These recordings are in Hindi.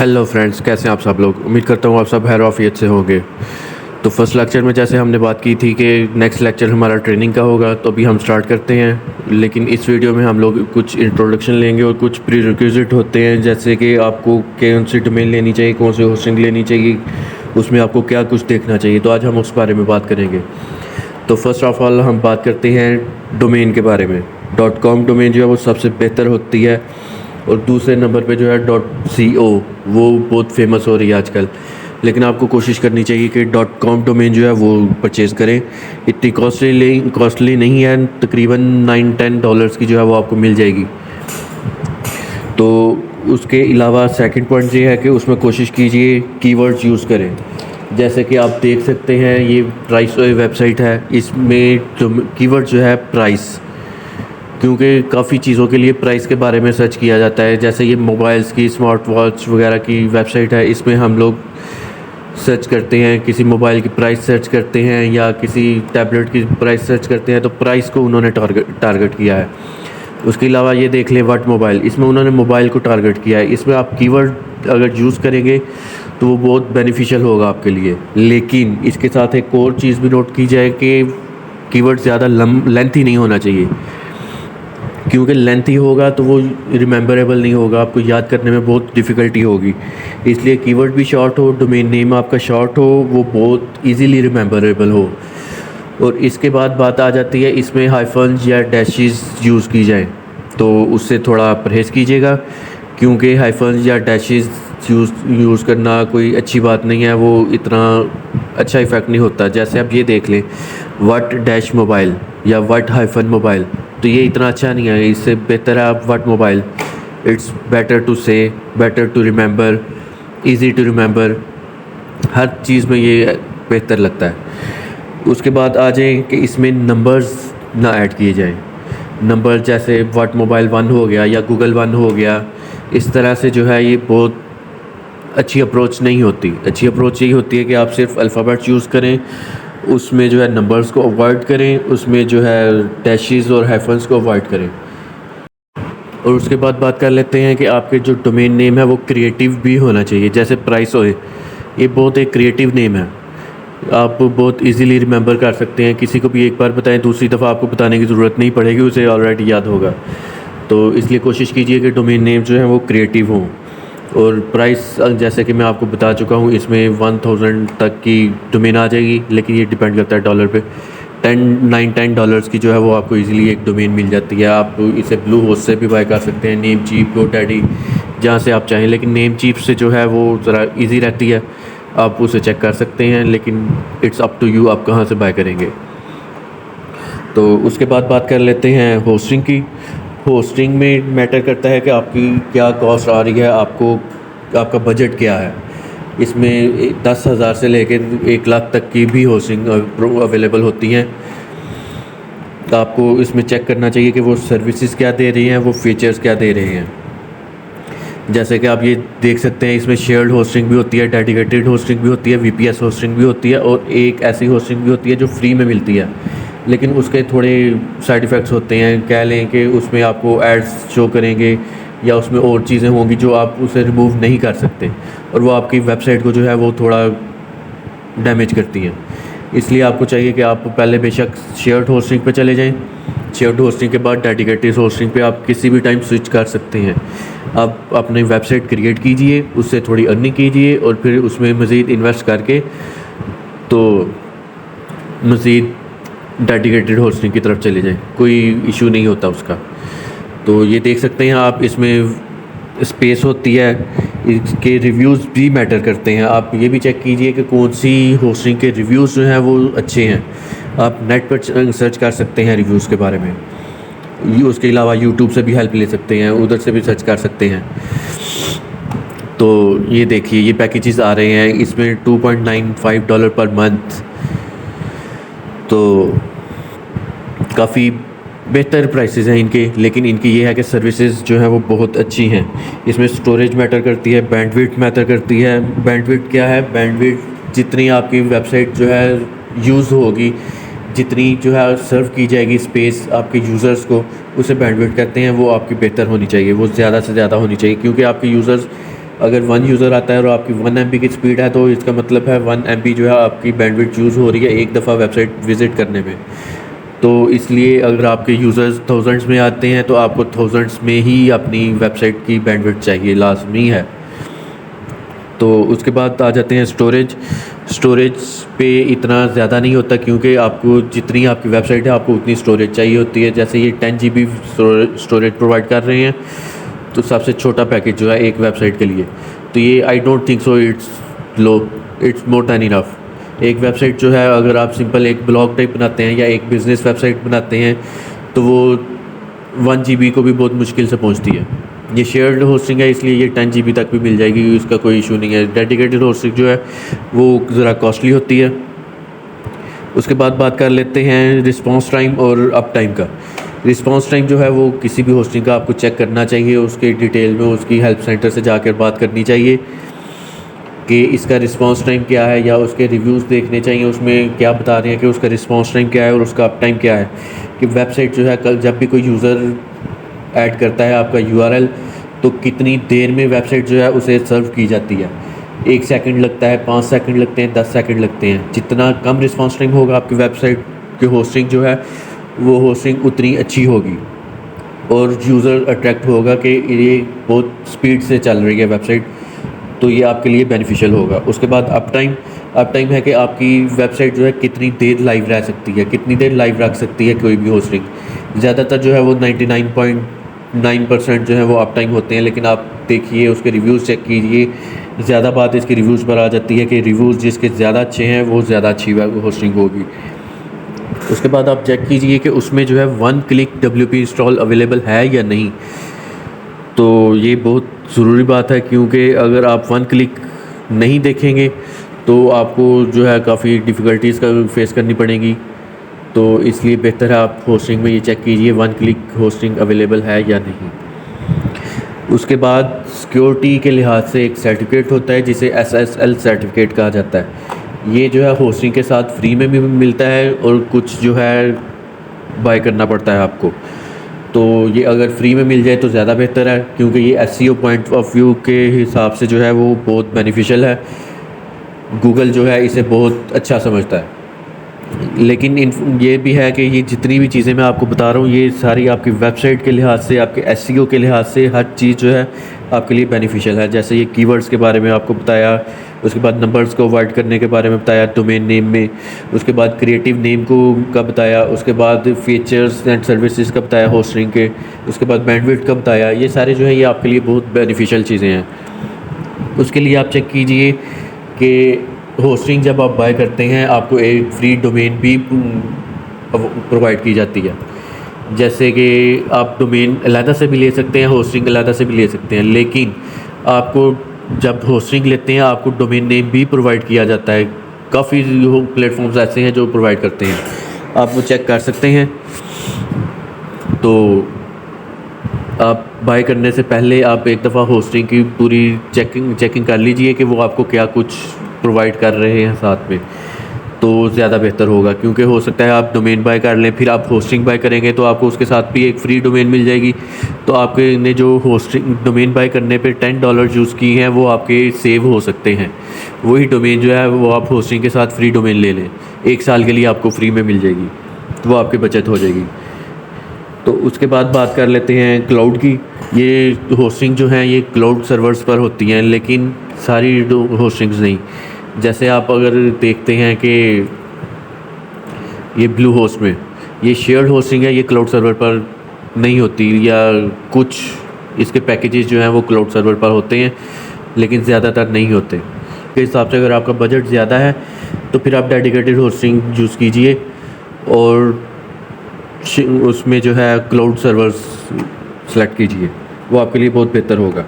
हेलो फ्रेंड्स, कैसे हैं आप सब लोग। उम्मीद करता हूँ आप सब खैर आफियत से होंगे। तो फर्स्ट लेक्चर में जैसे हमने बात की थी कि नेक्स्ट लेक्चर हमारा ट्रेनिंग का होगा, तो अभी हम स्टार्ट करते हैं। लेकिन इस वीडियो में हम लोग कुछ इंट्रोडक्शन लेंगे और कुछ प्री रिक्विजिट होते हैं, जैसे कि आपको कौन सी डोमेन लेनी चाहिए, कौन सी होस्टिंग लेनी चाहिए, उसमें आपको क्या कुछ देखना चाहिए। तो आज हम उस बारे में बात करेंगे। तो फर्स्ट ऑफ ऑल हम बात करते हैं डोमेन के बारे में। .com डोमेन जो है वो सबसे बेहतर होती है, और दूसरे नंबर पे जो है .co वो बहुत फेमस हो रही है आजकल। लेकिन आपको कोशिश करनी चाहिए कि .com डोमेन जो है वो परचेज़ करें। इतनी कॉस्टली नहीं है, तकरीबन $9-10 की जो है वो आपको मिल जाएगी। तो उसके अलावा सेकंड पॉइंट ये है कि उसमें कोशिश कीजिए कीवर्ड्स यूज़ करें। जैसे कि आप देख सकते हैं, ये प्राइस वेबसाइट है, इसमें जो कीवर्ड जो है प्राइस, क्योंकि काफ़ी चीज़ों के लिए प्राइस के बारे में सर्च किया जाता है। जैसे ये मोबाइल्स की, स्मार्ट वॉच वगैरह की वेबसाइट है, इसमें हम लोग सर्च करते हैं, किसी मोबाइल की प्राइस सर्च करते हैं या किसी टैबलेट की प्राइस सर्च करते हैं, तो प्राइस को उन्होंने टारगेट किया है। उसके अलावा ये देख लें व्हाट मोबाइल, इसमें उन्होंने मोबाइल को टारगेट किया है। इसमें आप कीवर्ड अगर यूज़ करेंगे तो वो बहुत बेनिफिशियल होगा आपके लिए। लेकिन इसके साथ एक और चीज़ भी नोट की जाए कि कीवर्ड ज़्यादा लेंथी नहीं होना चाहिए, क्योंकि लेंथी होगा तो वो रिमेंबरेबल नहीं होगा, आपको याद करने में बहुत डिफ़िकल्टी होगी। इसलिए कीवर्ड भी शॉर्ट हो, डोमेन नेम आपका शॉर्ट हो, वो बहुत इजीली रिमेंबरेबल हो। और इसके बाद बात आ जाती है, इसमें हाइफन्स या डैशेस यूज़ की जाए तो उससे थोड़ा परहेज़ कीजिएगा, क्योंकि हाइफन्स या डैशेस यूज़ करना कोई अच्छी बात नहीं है, वो इतना अच्छा इफ़ेक्ट नहीं होता। जैसे आप ये देख लें, व्हाट डैश मोबाइल या व्हाट हाइफन मोबाइल, तो ये इतना अच्छा नहीं है। इससे बेहतर है आप what mobile. It's better to say, better to remember, easy to remember, हर चीज़ में ये बेहतर लगता है। उसके बाद आ जाए कि इसमें नंबर्स ना ऐड किए जाएं। नंबर जैसे व्हाट मोबाइल 1 हो गया या गूगल 1 हो गया, इस तरह से जो है ये बहुत अच्छी अप्रोच नहीं होती। अच्छी अप्रोच यही होती है कि आप सिर्फ अल्फ़ाबेट्स यूज़ करें, उसमें जो है नंबर्स को अवॉइड करें, उसमें जो है डैशेस और हाइफन्स को अवॉइड करें। और उसके बाद बात कर लेते हैं कि आपके जो डोमेन नेम है वो क्रिएटिव भी होना चाहिए। जैसे प्राइस होए, ये बहुत एक क्रिएटिव नेम है, आप बहुत इजीली रिमेंबर कर सकते हैं। किसी को भी एक बार बताएं, दूसरी दफ़ा आपको बताने की ज़रूरत नहीं पड़ेगी, उसे ऑलरेडी याद होगा। तो इसलिए कोशिश कीजिए कि डोमेन नेम जो है वो क्रिएटिव हों। और प्राइस जैसे कि मैं आपको बता चुका हूँ, इसमें 1000 तक की डोमेन आ जाएगी, लेकिन ये डिपेंड करता है डॉलर पे। $9-10 की जो है वो आपको इजीली एक डोमेन मिल जाती है। आप इसे ब्लू होस्ट से भी बाय कर सकते हैं, नेम चीप, GoDaddy, जहाँ से आप चाहें। लेकिन नेम चीप से जो है वो ज़रा इजी रहती है, आप उसे चेक कर सकते हैं, लेकिन इट्स अप टू यू आप कहाँ से बाय करेंगे। तो उसके बाद बात कर लेते हैं होस्टिंग की। होस्टिंग में मैटर करता है कि आपकी क्या कॉस्ट आ रही है, आपका बजट क्या है। इसमें 10,000 से लेकर 1 लाख तक की भी होस्टिंग अवेलेबल होती हैं। तो आपको इसमें चेक करना चाहिए कि वो सर्विसेज क्या दे रही हैं, वो फीचर्स क्या दे रहे हैं। जैसे कि आप ये देख सकते हैं, इसमें शेयर्ड होस्टिंग भी होती है, डेडिकेटेड होस्टिंग भी होती है, VPS होस्टिंग भी होती है, और एक ऐसी होस्टिंग भी होती है जो फ्री में मिलती है, लेकिन उसके थोड़े साइड इफ़ेक्ट्स होते हैं। कह लें कि उसमें आपको एड्स शो करेंगे या उसमें और चीज़ें होंगी जो आप उसे रिमूव नहीं कर सकते, और वो आपकी वेबसाइट को जो है वो थोड़ा डैमेज करती हैं। इसलिए आपको चाहिए कि आप पहले बेशक शेयर्ड होस्टिंग पे चले जाएं। शेयर्ड होस्टिंग के बाद डेडिकेटेड होस्टिंग पे आप किसी भी टाइम स्विच कर सकते हैं। आप अपनी वेबसाइट क्रिएट कीजिए, उससे थोड़ी अर्निंग कीजिए, और फिर उसमें मज़ीद इन्वेस्ट करके तो मज़ीद डेडिकेटेड होस्टिंग की तरफ चले जाएं, कोई इशू नहीं होता उसका। तो ये देख सकते हैं आप, इसमें स्पेस होती है, इसके रिव्यूज़ भी मैटर करते हैं। आप ये भी चेक कीजिए कि कौन सी होस्टिंग के रिव्यूज़ जो हैं वो अच्छे हैं। आप नेट पर सर्च कर सकते हैं रिव्यूज़ के बारे में। उसके अलावा यूट्यूब से भी हेल्प ले सकते हैं, उधर से भी सर्च कर सकते हैं। तो ये देखिए, ये पैकेजेस आ रहे हैं, इसमें $2.95 पर मंथ, तो काफ़ी बेहतर प्राइसेस हैं इनके। लेकिन इनकी ये है कि सर्विसेज जो हैं वो बहुत अच्छी हैं। इसमें स्टोरेज मैटर करती है, बैंडविड्थ मैटर करती है। बैंडविड्थ क्या है? बैंडविड्थ जितनी आपकी वेबसाइट जो है यूज़ होगी, जितनी जो है सर्व की जाएगी स्पेस आपके यूज़र्स को, उसे बैंडविड्थ कहते हैं। वो आपकी बेहतर होनी चाहिए, वो ज़्यादा से ज़्यादा होनी चाहिए, क्योंकि आपके यूज़र्स अगर 1 यूज़र आता है और आपकी 1 MB की स्पीड है तो इसका मतलब है 1 MB जो है आपकी बैंडविड्थ यूज़ हो रही है एक दफ़ा वेबसाइट विज़िट करने में। तो इसलिए अगर आपके यूज़र्स थाउजेंड्स में आते हैं तो आपको थाउजेंड्स में ही अपनी वेबसाइट की बैंडविड्थ चाहिए, लाज़मी है। तो उसके बाद आ जाते हैं स्टोरेज। स्टोरेज पे इतना ज़्यादा नहीं होता क्योंकि आपको जितनी आपकी वेबसाइट है आपको उतनी स्टोरेज चाहिए होती है। जैसे ये 10 GB स्टोरेज प्रोवाइड कर रहे हैं, तो सबसे छोटा पैकेज जो है एक वेबसाइट के लिए, तो ये I don't think so it's low, it's more than enough. एक वेबसाइट जो है अगर आप सिंपल एक ब्लॉग टाइप बनाते हैं या एक बिज़नेस वेबसाइट बनाते हैं तो वो 1 GB को भी बहुत मुश्किल से पहुंचती है। ये शेयर्ड होस्टिंग है इसलिए ये 10 GB तक भी मिल जाएगी, उसका कोई इशू नहीं है। डेडिकेटेड होस्टिंग जो है वो ज़रा कॉस्टली होती है। उसके बाद बात कर लेते हैं रिस्पांस टाइम और अप टाइम का। रिस्पांस टाइम जो है वो किसी भी होस्टिंग का आपको चेक करना चाहिए, उसके डिटेल में उसकी हेल्प सेंटर से जाकर बात करनी चाहिए कि इसका रिस्पांस टाइम क्या है, या उसके रिव्यूज़ देखने चाहिए उसमें क्या बता रहे हैं कि उसका रिस्पांस टाइम क्या है और उसका अप टाइम क्या है। कि वेबसाइट जो है कल जब भी कोई यूज़र ऐड करता है आपका URL तो कितनी देर में वेबसाइट जो है उसे सर्व की जाती है। 1 सेकंड लगता है, 5 सेकंड लगते हैं, 10 सेकंड लगते हैं। जितना कम रिस्पांस टाइम होगा आपकी वेबसाइट की होस्टिंग जो है वो होस्टिंग उतनी अच्छी होगी और यूज़र अट्रैक्ट होगा कि ये बहुत स्पीड से चल रही है वेबसाइट, तो ये आपके लिए बेनिफिशियल होगा। उसके बाद अप टाइम है कि आपकी वेबसाइट जो है कितनी देर लाइव रह सकती है, कितनी देर लाइव रख सकती है कोई भी होस्टिंग। ज़्यादातर जो है वो 99.9% जो है वो अप टाइम होते हैं, लेकिन आप देखिए उसके रिव्यूज़ चेक कीजिए। ज़्यादा बात इसके रिव्यूज़ पर आ जाती है कि रिव्यूज़ जिसके ज़्यादा अच्छे हैं वो ज़्यादा अच्छी होस्टिंग होगी। उसके बाद आप चेक कीजिए कि उसमें जो है 1 क्लिक WP इंस्टॉल अवेलेबल है या नहीं। तो ये बहुत ज़रूरी बात है क्योंकि अगर आप 1 क्लिक नहीं देखेंगे तो आपको जो है काफ़ी डिफ़िकल्टीज़ का फेस करनी पड़ेगी। तो इसलिए बेहतर है आप होस्टिंग में ये चेक कीजिए 1 क्लिक होस्टिंग अवेलेबल है या नहीं। उसके बाद सिक्योरिटी के लिहाज से एक सर्टिफिकेट होता है जिसे SSL सर्टिफिकेट कहा जाता है। ये जो है होस्टिंग के साथ फ्री में भी मिलता है और कुछ जो है बाय करना पड़ता है आपको। तो ये अगर फ्री में मिल जाए तो ज़्यादा बेहतर है क्योंकि ये SEO पॉइंट ऑफ व्यू के हिसाब से जो है वो बहुत बेनिफिशियल है। गूगल जो है इसे बहुत अच्छा समझता है। लेकिन ये भी है कि ये जितनी भी चीज़ें मैं आपको बता रहा हूँ ये सारी आपकी वेबसाइट के लिहाज से, आपके SEO के लिहाज से हर चीज़ जो है आपके लिए बेनिफिशियल है। जैसे ये कीवर्ड्स के बारे में आपको बताया, उसके बाद नंबर्स को अवॉइड करने के बारे में बताया डोमेन नेम में, उसके बाद क्रिएटिव नेम को का बताया, उसके बाद फीचर्स एंड सर्विसेज का बताया होस्टिंग के, उसके बाद बैंडविड्थ का बताया। ये सारे जो है ये आपके लिए बहुत बेनिफिशियल चीज़ें हैं। उसके लिए आप चेक कीजिए कि होस्टिंग जब आप बाय करते हैं आपको एक फ्री डोमेन भी प्रोवाइड की जाती है। जैसे कि आप डोमेन अलहदा से भी ले सकते हैं, होस्टिंग अलहदा से भी ले सकते हैं, लेकिन आपको जब होस्टिंग लेते हैं आपको डोमेन नेम भी प्रोवाइड किया जाता है। काफ़ी प्लेटफॉर्म्स ऐसे हैं जो प्रोवाइड करते हैं, आप वो चेक कर सकते हैं। तो आप बाय करने से पहले आप एक दफ़ा होस्टिंग की पूरी चेकिंग कर लीजिए कि वो आपको क्या कुछ प्रोवाइड कर रहे हैं साथ में, तो ज़्यादा बेहतर होगा। क्योंकि हो सकता है आप डोमेन बाय कर लें, फिर आप होस्टिंग बाय करेंगे तो आपको उसके साथ भी एक फ्री डोमेन मिल जाएगी। तो आपके ने जो होस्टिंग डोमेन बाय करने पे $10 यूज़ की हैं वो आपके सेव हो सकते हैं। वही डोमेन जो है वो आप होस्टिंग के साथ फ्री डोमेन ले लें, 1 साल के लिए आपको फ्री में मिल जाएगी, तो वो आपकी बचत हो जाएगी। तो उसके बाद बात कर लेते हैं क्लाउड की। ये होस्टिंग जो है ये क्लाउड सर्वर्स पर होती हैं, लेकिन सारी होस्टिंग्स नहीं। जैसे आप अगर देखते हैं कि ये ब्लू होस्ट में ये शेयर्ड होस्टिंग है, ये क्लाउड सर्वर पर नहीं होती, या कुछ इसके पैकेजेस जो हैं वो क्लाउड सर्वर पर होते हैं लेकिन ज़्यादातर नहीं होते। के हिसाब से अगर आपका बजट ज़्यादा है तो फिर आप डेडिकेटेड होस्टिंग यूज़ कीजिए और उसमें जो है क्लाउड सर्वर्स सेलेक्ट कीजिए, वो आपके लिए बहुत बेहतर होगा।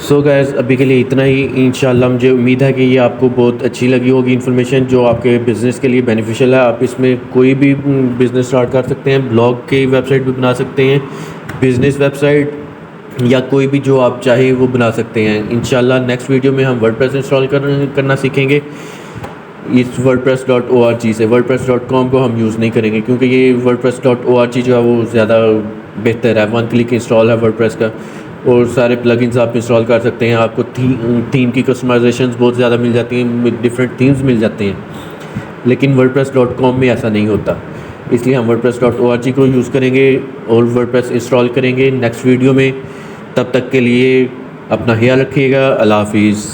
सो गाइस अभी के लिए इतना ही। इंशाल्लाह मुझे उम्मीद है कि ये आपको बहुत अच्छी लगी होगी इन्फॉर्मेशन जो आपके बिज़नेस के लिए बेनिफिशियल है। आप इसमें कोई भी बिज़नेस स्टार्ट कर सकते हैं, ब्लॉग की वेबसाइट भी बना सकते हैं, बिज़नेस वेबसाइट या कोई भी जो आप चाहें वो बना सकते हैं। इंशाल्लाह नेक्स्ट वीडियो में हम वर्डप्रेस इंस्टॉल करना सीखेंगे इस wordpress.org से। wordpress.com को हम यूज़ नहीं करेंगे क्योंकि ये wordpress.org जो है वो ज़्यादा बेहतर है, 1 क्लिक इंस्टॉल है वर्डप्रेस का। और सारे प्लगइन्स आप इंस्टॉल कर सकते हैं। आपको थीम की कस्टमाइजेशंस बहुत ज़्यादा मिल जाती हैं, डिफरेंट थीम्स मिल जाते हैं। लेकिन wordpress.com में ऐसा नहीं होता, इसलिए हम wordpress.org को यूज़ करेंगे और वर्डप्रेस इंस्टॉल करेंगे नेक्स्ट वीडियो में। तब तक के लिए अपना ख्याल रखिएगा। अल्लाह हाफिज़।